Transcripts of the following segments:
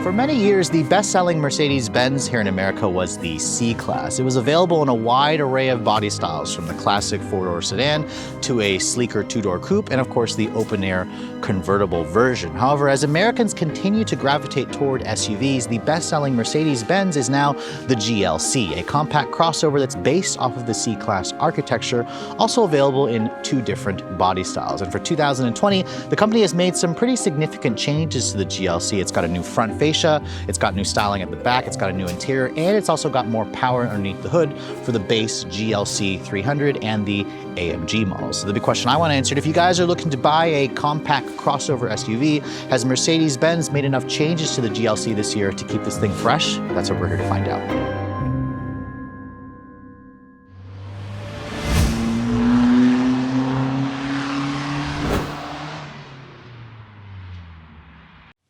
For many years, the best-selling Mercedes-Benz here in America was the C-Class. It was available in a wide array of body styles, from the classic four-door sedan to a sleeker two-door coupe, and of course the open-air convertible version. However, as Americans continue to gravitate toward SUVs, the best-selling Mercedes-Benz is now the GLC, a compact crossover that's based off of the C-Class architecture, also available in two different body styles. And for 2020, the company has made some pretty significant changes to the GLC. It's got a new front fascia, it's got new styling at the back, it's got a new interior, and it's also got more power underneath the hood for the base GLC300 and the AMG models. So the big question I want to answer, if you guys are looking to buy a compact crossover SUV, has Mercedes-Benz made enough changes to the GLC this year to keep this thing fresh? That's what we're here to find out.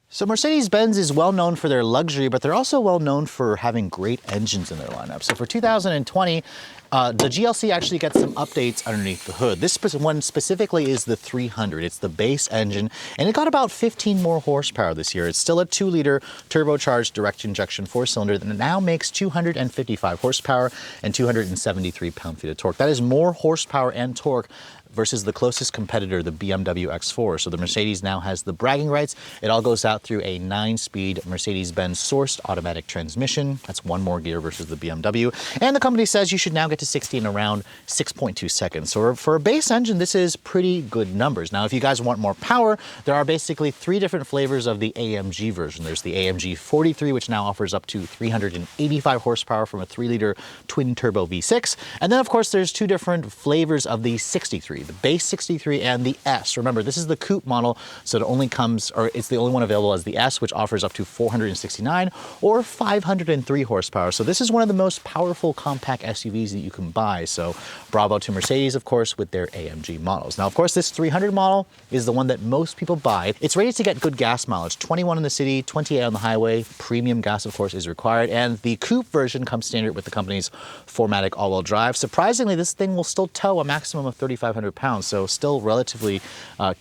So Mercedes-Benz is well known for their luxury, but they're also well known for having great engines in their lineup. So for 2020, the GLC actually gets some updates underneath the hood. This one specifically is the 300. It's the base engine, and it got about 15 more horsepower this year. It's still a 2-liter turbocharged direct injection 4-cylinder that now makes 255 horsepower and 273 pound-feet of torque. That is more horsepower and torque versus the closest competitor, the BMW X4. So the Mercedes now has the bragging rights. It all goes out through a 9-speed Mercedes-Benz sourced automatic transmission. That's one more gear versus the BMW. And the company says you should now get to 60 in around 6.2 seconds. So for a base engine, this is pretty good numbers. Now, if you guys want more power, there are basically 3 different flavors of the AMG version. There's the AMG 43, which now offers up to 385 horsepower from a 3-liter twin-turbo V6. And then, of course, there's 2 different flavors of the 63. The base 63 and the S. Remember, this is the coupe model, so it only comes, or it's the only one available as the S, which offers up to 469 or 503 horsepower. So this is one of the most powerful compact SUVs that you can buy. So bravo to Mercedes, of course, with their AMG models. Now, of course, this 300 model is the one that most people buy. It's rated to get good gas mileage, 21 in the city, 28 on the highway. Premium gas, of course, is required. And the coupe version comes standard with the company's 4MATIC all-wheel drive. Surprisingly, this thing will still tow a maximum of 3,500 pounds, so still relatively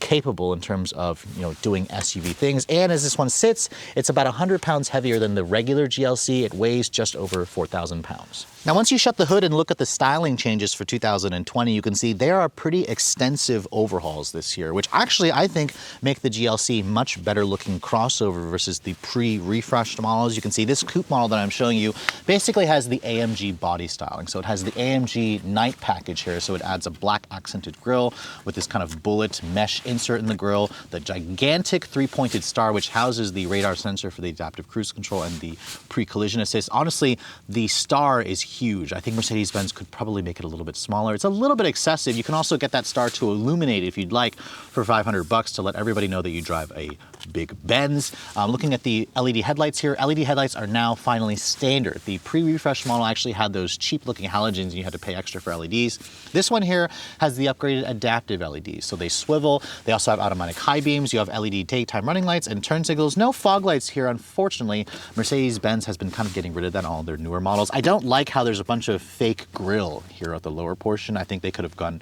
capable in terms of doing SUV things. And as this one sits, it's about 100 pounds heavier than the regular GLC. It weighs just over 4,000 pounds. Now, once you shut the hood and look at the styling changes for 2020, you can see there are pretty extensive overhauls this year, which actually I think make the GLC much better looking crossover versus the pre-refreshed models. You can see this coupe model that I'm showing you basically has the AMG body styling. So it has the AMG night package here. So it adds a black accented grille with this kind of bullet mesh insert in the grille, the gigantic 3-pointed star, which houses the radar sensor for the adaptive cruise control and the pre-collision assist. Honestly, the star is huge. I think Mercedes-Benz could probably make it a little bit smaller. It's a little bit excessive. You can also get that star to illuminate if you'd like for $500 to let everybody know that you drive a big Benz. Looking at the LED headlights here, LED headlights are now finally standard. The pre-refresh model actually had those cheap looking halogens and you had to pay extra for LEDs. This one here has the upgraded adaptive LEDs. So they swivel. They also have automatic high beams. You have LED daytime running lights and turn signals. No fog lights here, unfortunately. Mercedes-Benz has been kind of getting rid of that on all their newer models. I don't like how there's a bunch of fake grille here at the lower portion. I think they could have gone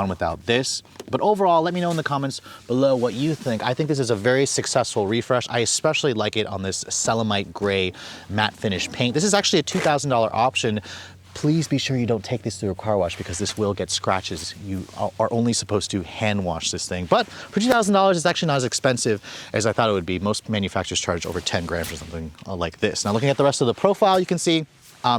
without this. But overall, let me know in the comments below what you think. I think this is a very successful refresh. I especially like it on this Celamite gray matte finish paint. This is actually a $2,000 option. Please be sure you don't take this through a car wash because this will get scratches. You are only supposed to hand wash this thing. But for $2,000, it's actually not as expensive as I thought it would be. Most manufacturers charge over 10 grand for something like this. Now, looking at the rest of the profile, you can see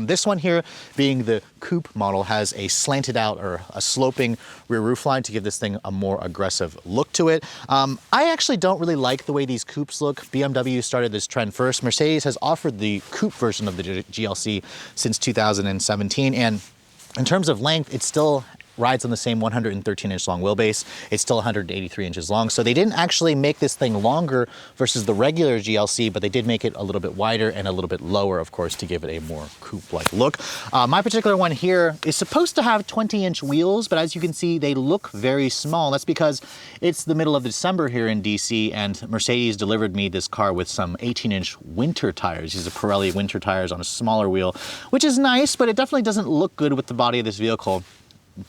this one here, being the coupe model, has a slanted out or a sloping rear roof line to give this thing a more aggressive look to it. I actually don't really like the way these coupes look. BMW started this trend first. Mercedes has offered the coupe version of the GLC since 2017, and in terms of length, it still rides on the same 113-inch long wheelbase. It's still 183 inches long. So they didn't actually make this thing longer versus the regular GLC, but they did make it a little bit wider and a little bit lower, of course, to give it a more coupe-like look. My particular one here is supposed to have 20-inch wheels, but as you can see, they look very small. That's because it's the middle of December here in DC, and Mercedes delivered me this car with some 18-inch winter tires. These are Pirelli winter tires on a smaller wheel, which is nice, but it definitely doesn't look good with the body of this vehicle.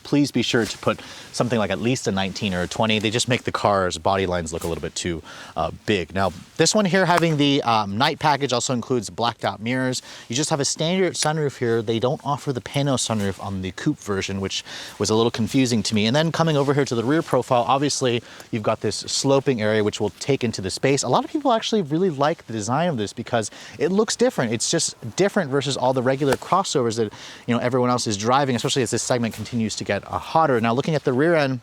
please be sure to put something like at least a 19 or a 20. They just make the car's body lines look a little bit too big. Now, this one here having the night package also includes blacked out mirrors. You just have a standard sunroof here. They don't offer the pano sunroof on the coupe version, which was a little confusing to me. And then coming over here to the rear profile, obviously you've got this sloping area which will take into the space. A lot of people actually really like the design of this because it looks different. It's just different versus all the regular crossovers that everyone else is driving, especially as this segment continues to get hotter. Now, looking at the rear end,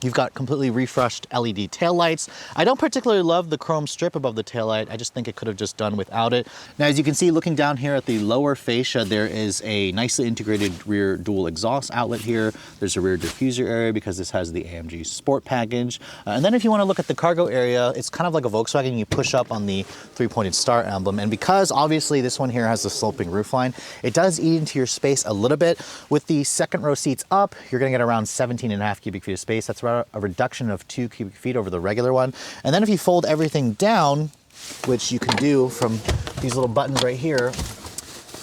you've got completely refreshed LED taillights. I don't particularly love the chrome strip above the taillight. I just think it could have just done without it. Now, as you can see, looking down here at the lower fascia, there is a nicely integrated rear dual exhaust outlet here. There's a rear diffuser area because this has the AMG Sport package. And then if you want to look at the cargo area, it's kind of like a Volkswagen. You push up on the three-pointed star emblem. And because obviously this one here has the sloping roofline, it does eat into your space a little bit. With the second row seats up, you're going to get around 17.5 cubic feet of space. That's a reduction of 2 cubic feet over the regular one. And then if you fold everything down, which you can do from these little buttons right here,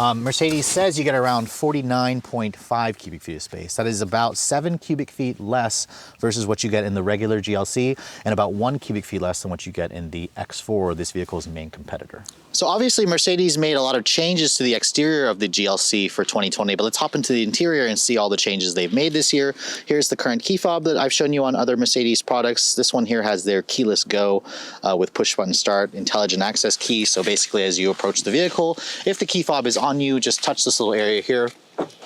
Mercedes says you get around 49.5 cubic feet of space. That is about 7 cubic feet less versus what you get in the regular GLC, and about 1 cubic feet less than what you get in the X4, this vehicle's main competitor. So obviously Mercedes made a lot of changes to the exterior of the GLC for 2020, but let's hop into the interior and see all the changes they've made this year. Here's the current key fob that I've shown you on other Mercedes products. This one here has their keyless go with push button start, intelligent access key. So basically as you approach the vehicle, if the key fob is on you, just touch this little area here.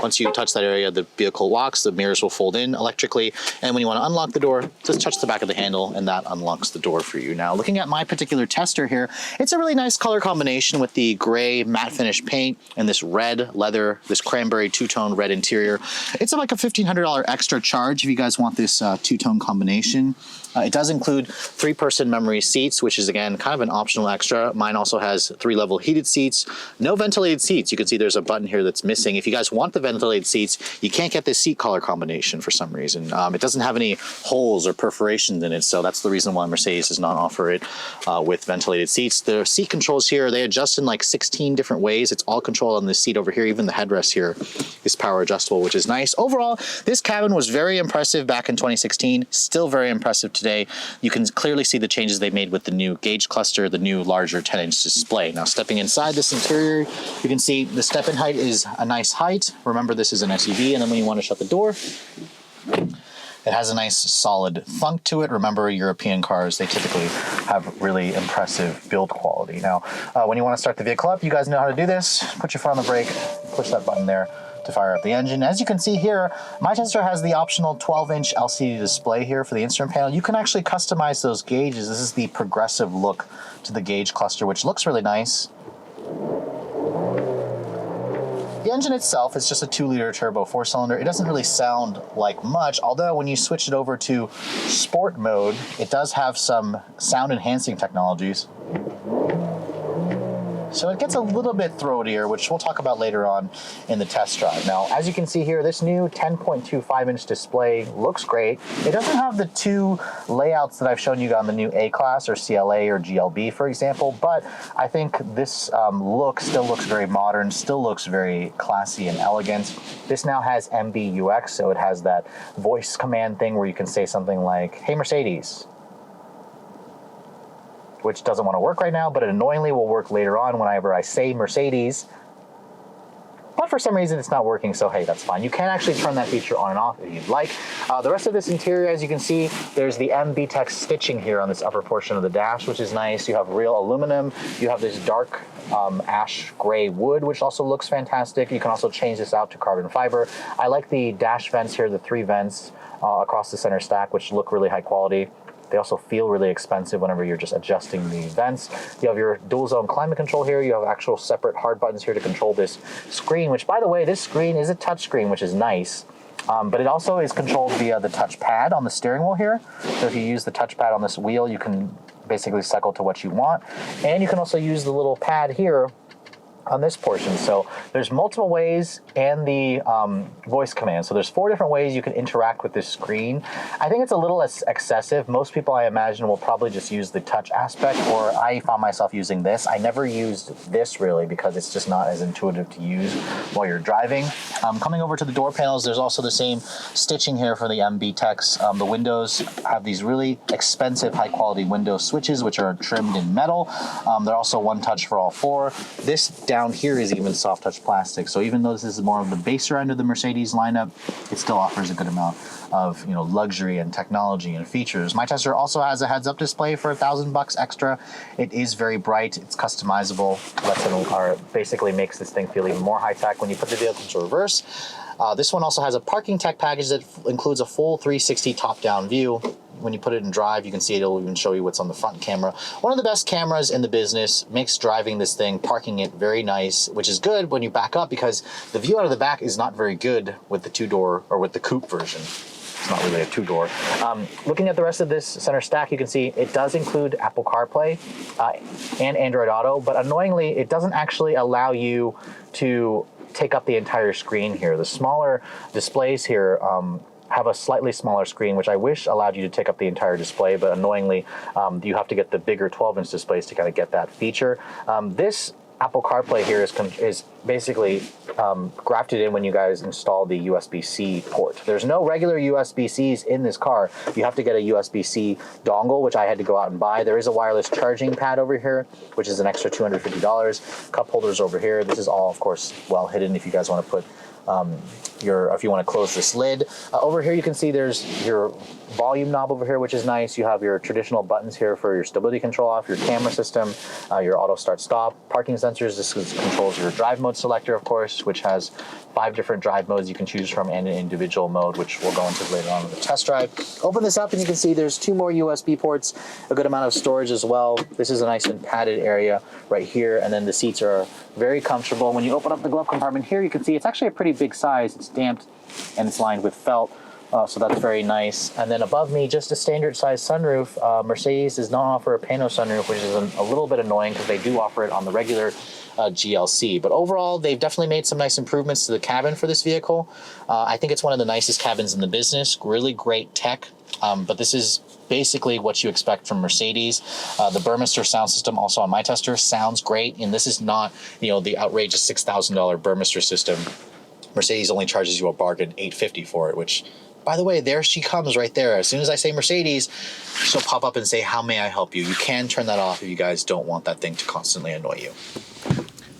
Once you touch that area, the vehicle locks, the mirrors will fold in electrically, and when you want to unlock the door, just touch the back of the handle and that unlocks the door for you. Now, looking at my particular tester here, it's a really nice color combination with the gray matte finish paint and this red leather, this cranberry two-tone red interior. It's like a $1,500 extra charge if you guys want this two-tone combination. It does include 3-person memory seats, which is again kind of an optional extra. Mine also has 3-level heated seats, no ventilated seats. You can see there's a button here that's missing. If you guys want the ventilated seats, you can't get this seat color combination for some reason. It doesn't have any holes or perforations in it, so that's the reason why Mercedes does not offer it with ventilated seats. The seat controls here, they adjust in like 16 different ways. It's all controlled on the seat over here. Even the headrest here is power adjustable, which is nice. Overall, this cabin was very impressive back in 2016, still very impressive today. You can clearly see the changes they made with the new gauge cluster, the new larger 10-inch display. Now, stepping inside this interior, you can see the step-in height is a nice height. Remember, this is an SUV, and then when you want to shut the door, it has a nice solid thunk to it. Remember, European cars, they typically have really impressive build quality. Now, when you want to start the vehicle up, you guys know how to do this. Put your foot on the brake, push that button there to fire up the engine. As you can see here, my tester has the optional 12-inch LCD display here for the instrument panel. You can actually customize those gauges. This is the progressive look to the gauge cluster, which looks really nice. The engine itself is just a 2-liter turbo 4-cylinder. It doesn't really sound like much, although when you switch it over to sport mode, it does have some sound enhancing technologies. So it gets a little bit throatier, which we'll talk about later on in the test drive. Now, as you can see here, this new 10.25-inch display looks great. It doesn't have the 2 layouts that I've shown you on the new A-Class or CLA or GLB, for example, but I think this look still looks very modern, still looks very classy and elegant. This now has MBUX, so it has that voice command thing where you can say something like, "Hey, Mercedes," which doesn't want to work right now, but it annoyingly will work later on whenever I say Mercedes. But for some reason, it's not working, so hey, that's fine. You can actually turn that feature on and off if you'd like. The rest of this interior, as you can see, there's the MBTEX stitching here on this upper portion of the dash, which is nice. You have real aluminum. You have this dark ash gray wood, which also looks fantastic. You can also change this out to carbon fiber. I like the dash vents here, the 3 vents across the center stack, which look really high quality. They also feel really expensive whenever you're just adjusting the vents. You have your dual zone climate control here. You have actual separate hard buttons here to control this screen, which, by the way, this screen is a touch screen, which is nice. But it also is controlled via the touchpad on the steering wheel here. So if you use the touchpad on this wheel, you can basically cycle to what you want. And you can also use the little pad here on this portion. So there's multiple ways and the voice command. So there's 4 different ways you can interact with this screen. I think it's a little excessive. Most people, I imagine, will probably just use the touch aspect, or I found myself using this. I never used this really because it's just not as intuitive to use while you're driving. Coming over to the door panels, there's also the same stitching here for the MB Techs. The windows have these really expensive high quality window switches which are trimmed in metal. They're also one touch for all 4. This down here is even soft touch plastic. So even though this is more of the baser end of the Mercedes lineup, it still offers a good amount of luxury and technology and features. My tester also has a heads-up display for $1,000 extra. It is very bright. It's customizable. Basically makes this thing feel even more high-tech when you put the vehicle into reverse. This one also has a parking tech package that includes a full 360 top-down view. When you put it in drive, you can see it'll even show you what's on the front camera. One of the best cameras in the business, makes driving this thing, parking it very nice, which is good when you back up because the view out of the back is not very good with the 2-door or with the coupe version. It's not really a 2-door. Looking at the rest of this center stack, you can see it does include Apple CarPlay and Android Auto, but annoyingly, it doesn't actually allow you to take up the entire screen here. The smaller displays here have a slightly smaller screen, which I wish allowed you to take up the entire display, but annoyingly, you have to get the bigger 12-inch displays to kind of get that feature. This Apple CarPlay here is basically grafted in when you guys install the USB-C port. There's no regular USB-Cs in this car. You have to get a USB-C dongle, which I had to go out and buy. There is a wireless charging pad over here, which is an extra $250. Cup holders over here. This is all, of course, well hidden if you guys want to put if you want to close this lid. Over here you can see there's your volume knob over here, which is nice. You have your traditional buttons here for your stability control off, your camera system, your auto start stop, parking sensors. This controls your drive mode selector, of course, which has 5 different drive modes you can choose from and an individual mode, which we'll go into later on in the test drive. Open this up and you can see there's 2 more USB ports, a good amount of storage as well. This is a nice and padded area right here, and then the seats are very comfortable. When you open up the glove compartment here, you can see it's actually a pretty big size. It's damped and it's lined with felt. So that's very nice. And then above me, just a standard size sunroof. Mercedes does not offer a pano sunroof, which is a little bit annoying because they do offer it on the regular GLC. But overall, they've definitely made some nice improvements to the cabin for this vehicle. I think it's one of the nicest cabins in the business. Really great tech. But this is basically what you expect from Mercedes. The Burmester sound system, also on my tester, sounds great. And this is not, the outrageous $6,000 Burmester system. Mercedes only charges you a bargain $850 for it, which, by the way, there she comes right there. As soon as I say Mercedes, she'll pop up and say, "How may I help you?" You can turn that off if you guys don't want that thing to constantly annoy you.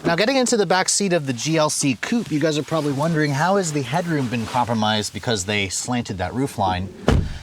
Now, getting into the back seat of the GLC Coupe, you guys are probably wondering, how has the headroom been compromised because they slanted that roofline?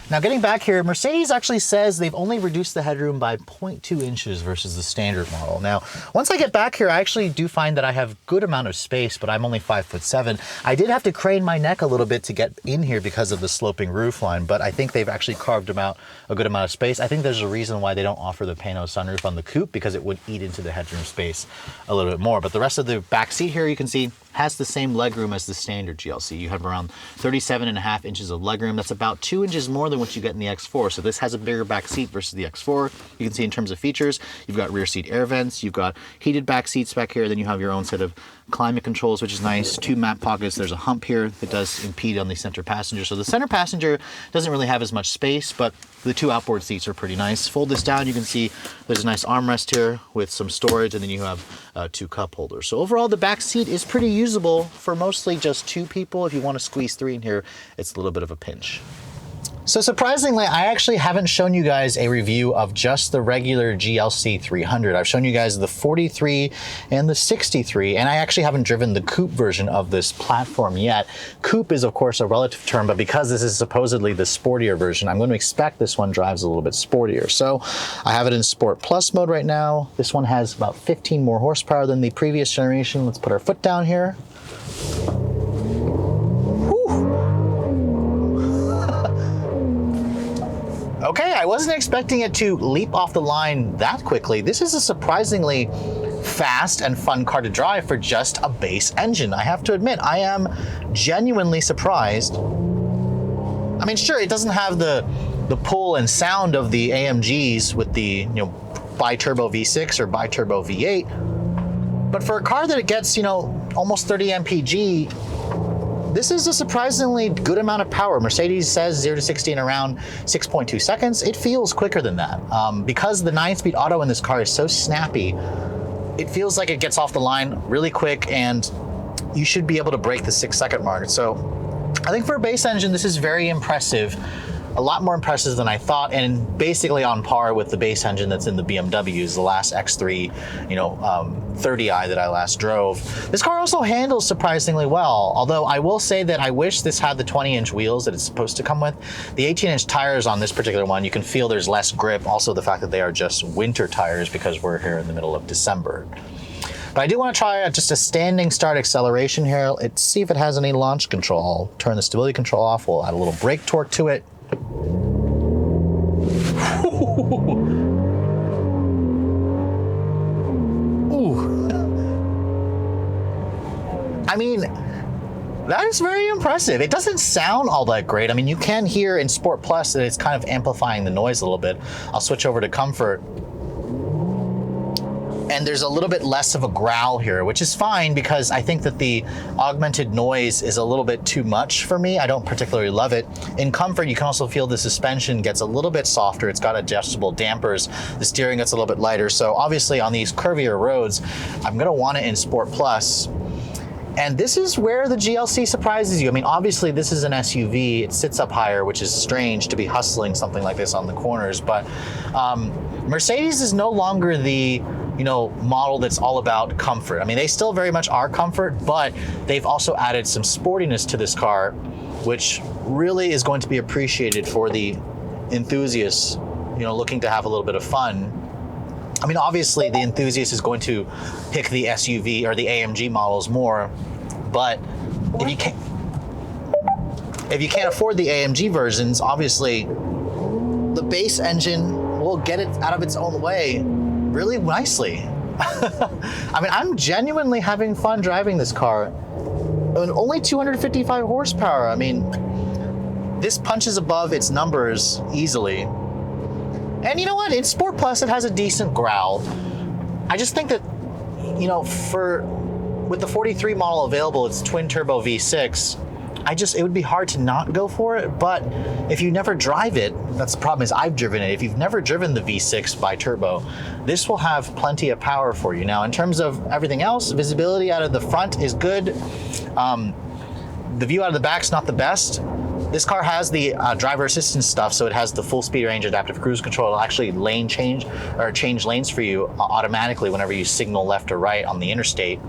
Now, getting back here, Mercedes actually says they've only reduced the headroom by 0.2 inches versus the standard model. Now, once I get back here, I actually do find that I have good amount of space, but I'm only 5'7". I did have to crane my neck a little bit to get in here because of the sloping roofline, but I think they've actually carved out a good amount of space. I think there's a reason why they don't offer the pano sunroof on the Coupe, because it would eat into the headroom space a little bit more. But the rest of the back seat here, you can see, has the same legroom as the standard GLC. You have around 37.5 inches of legroom. That's about 2 inches more than what you get in the X4. So this has a bigger back seat versus the X4. You can see in terms of features, you've got rear seat air vents, you've got heated back seats back here, then you have your own set of climate controls, which is nice. 2 map pockets. There's a hump here that does impede on the center passenger. So the center passenger doesn't really have as much space, but the 2 outboard seats are pretty nice. Fold this down, you can see there's a nice armrest here with some storage, and then you have 2 cup holders. So overall, the back seat is pretty usable for mostly just 2 people. If you want to squeeze 3 in here, it's a little bit of a pinch. So surprisingly, I actually haven't shown you guys a review of just the regular GLC300. I've shown you guys the 43 and the 63, and I actually haven't driven the coupe version of this platform yet. Coupe is, of course, a relative term, but because this is supposedly the sportier version, I'm going to expect this one drives a little bit sportier. So I have it in Sport Plus mode right now. This one has about 15 more horsepower than the previous generation. Let's put our foot down here. Okay, I wasn't expecting it to leap off the line that quickly. This is a surprisingly fast and fun car to drive for just a base engine. I have to admit, I am genuinely surprised. I mean, sure, it doesn't have the pull and sound of the AMGs with the bi-turbo V6 or bi-turbo V8, But for a car that gets, you know, almost 30 mpg, this is a surprisingly good amount of power. Mercedes says 0 to 60 in around 6.2 seconds. It feels quicker than that. Because the 9-speed auto in this car is so snappy, it feels like it gets off the line really quick, and you should be able to break the 6-second mark. So I think for a base engine, this is very impressive. A lot more impressive than I thought, and basically on par with the base engine that's in the BMWs, the last X3, you know, 30i that I last drove. This car also handles surprisingly well, although I will say that I wish this had the 20-inch wheels that it's supposed to come with. The 18-inch tires on this particular one, you can feel there's less grip. Also the fact that they are just winter tires because we're here in the middle of December. But I do want to try just a standing start acceleration here. Let's see if it has any launch control. I'll turn the stability control off. We'll add a little brake torque to it. Ooh. I mean, that is very impressive. It doesn't sound all that great. I mean, you can hear in Sport Plus that it's kind of amplifying the noise a little bit. I'll switch over to Comfort. And there's a little bit less of a growl here, which is fine because I think that the augmented noise is a little bit too much for me. I don't particularly love it. In Comfort, you can also feel the suspension gets a little bit softer. It's got adjustable dampers. The steering gets a little bit lighter. So obviously on these curvier roads, I'm gonna want it in Sport Plus. And this is where the GLC surprises you. I mean, obviously this is an SUV. It sits up higher, which is strange to be hustling something like this on the corners. But Mercedes is no longer the, you know, model that's all about comfort. I mean, they still very much are comfort, but they've also added some sportiness to this car, which really is going to be appreciated for the enthusiasts, you know, looking to have a little bit of fun. I mean, obviously the enthusiast is going to pick the SUV or the AMG models more, but if you can't afford the AMG versions, obviously the base engine will get it out of its own way really nicely. I mean, I'm genuinely having fun driving this car. And only 255 horsepower. I mean, this punches above its numbers easily. And you know what? In Sport Plus, it has a decent growl. I just think that, you know, with the 43 model available, it's twin turbo V6. It would be hard to not go for it, but if you never drive it, that's the problem is I've driven it. If you've never driven the V6 bi-turbo, this will have plenty of power for you. Now, in terms of everything else, visibility out of the front is good. The view out of the back's not the best. This car has the driver assistance stuff, so it has the full speed range adaptive cruise control. It'll actually lane change or change lanes for you automatically whenever you signal left or right on the interstate.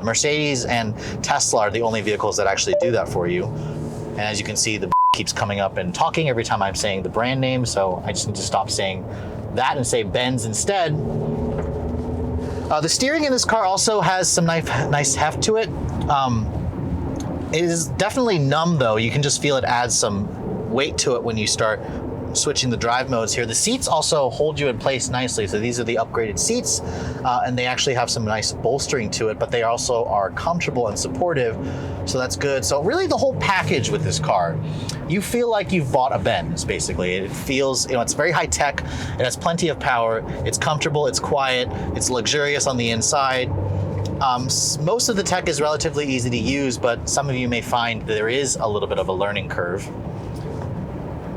Mercedes and Tesla are the only vehicles that actually do that for you. And as you can see, the keeps coming up and talking every time I'm saying the brand name, so I just need to stop saying that and say Benz instead. The steering in this car also has some nice heft to it. It is definitely numb though. You can just feel it adds some weight to it when you start switching the drive modes here. The seats also hold you in place nicely. So these are the upgraded seats and they actually have some nice bolstering to it, but they also are comfortable and supportive. So that's good. So really the whole package with this car, you feel like you've bought a Benz basically. It feels, you know, it's very high tech. It has plenty of power. It's comfortable, it's quiet, it's luxurious on the inside. Most of the tech is relatively easy to use, but some of you may find there is a little bit of a learning curve.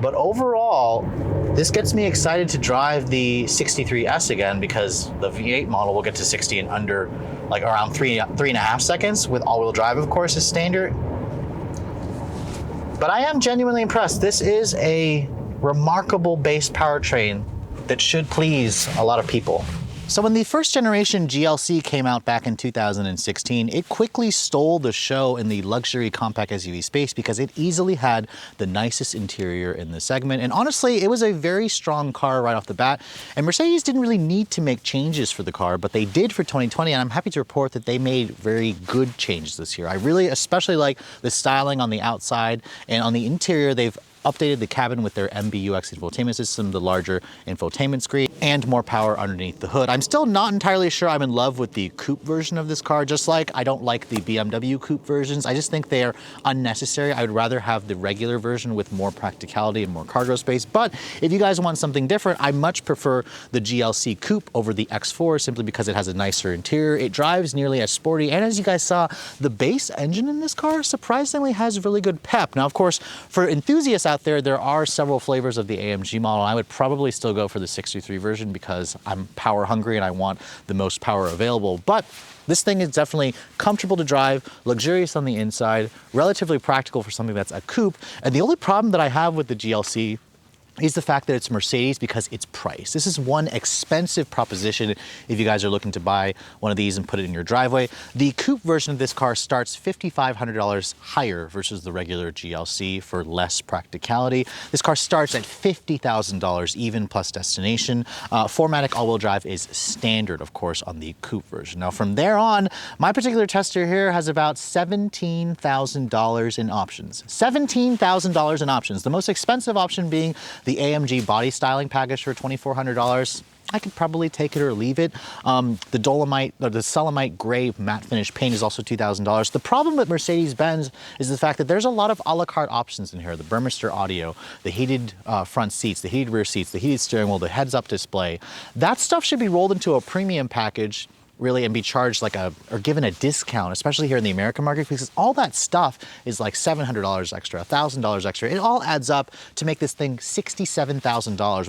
But overall, this gets me excited to drive the 63S again because the V8 model will get to 60 in under like around three and a half seconds with all-wheel drive, of course, is standard. But I am genuinely impressed. This is a remarkable base powertrain that should please a lot of people. So when the first generation GLC came out back in 2016, it quickly stole the show in the luxury compact SUV space because it easily had the nicest interior in the segment. And honestly, it was a very strong car right off the bat. And Mercedes didn't really need to make changes for the car, but they did for 2020. And I'm happy to report that they made very good changes this year. I really especially like the styling on the outside, and on the interior, they've updated the cabin with their MBUX infotainment system, the larger infotainment screen. and more power underneath the hood. I'm still not entirely sure I'm in love with the coupe version of this car, just like I don't like the BMW coupe versions. I just think they are unnecessary. I would rather have the regular version with more practicality and more cargo space. But if you guys want something different, I much prefer the GLC Coupe over the X4 simply because it has a nicer interior. It drives nearly as sporty, and as you guys saw, the base engine in this car surprisingly has really good pep. Now, of course, for enthusiasts out there, there are several flavors of the AMG model. I would probably still go for the 63 version because I'm power hungry and I want the most power available. But this thing is definitely comfortable to drive, luxurious on the inside, relatively practical for something that's a coupe. And the only problem that I have with the GLC is the fact that it's Mercedes because it's price. This is one expensive proposition if you guys are looking to buy one of these and put it in your driveway. The coupe version of this car starts $5,500 higher versus the regular GLC for less practicality. This car starts at $50,000 even plus destination. 4MATIC all-wheel drive is standard, of course, on the coupe version. Now from there on, my particular tester here has about $17,000 in options. $17,000 in options. The most expensive option being the AMG body styling package for $2,400. I could probably take it or leave it. The Dolomite or the Selenite gray matte finish paint is also $2,000. The problem with Mercedes-Benz is the fact that there's a lot of a la carte options in here. The Burmester audio, the heated front seats, the heated rear seats, the heated steering wheel, the heads-up display. That stuff should be rolled into a premium package really and be charged like or given a discount, especially here in the American market, because all that stuff is like $700 extra, $1,000 extra. It all adds up to make this thing $67,000,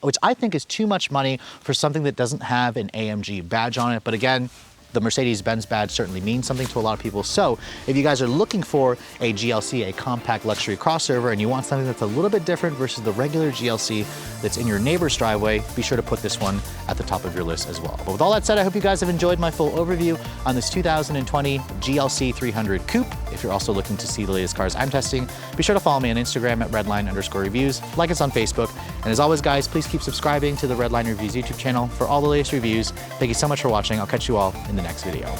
which I think is too much money for something that doesn't have an AMG badge on it. But again, the Mercedes-Benz badge certainly means something to a lot of people. So if you guys are looking for a GLC, a compact luxury crossover, and you want something that's a little bit different versus the regular GLC that's in your neighbor's driveway, be sure to put this one at the top of your list as well. But with all that said, I hope you guys have enjoyed my full overview on this 2020 GLC 300 Coupe. If you're also looking to see the latest cars I'm testing, be sure to follow me on Instagram at Redline_reviews, like us on Facebook. And as always, guys, please keep subscribing to the Redline Reviews YouTube channel for all the latest reviews. Thank you so much for watching. I'll catch you all in the next video.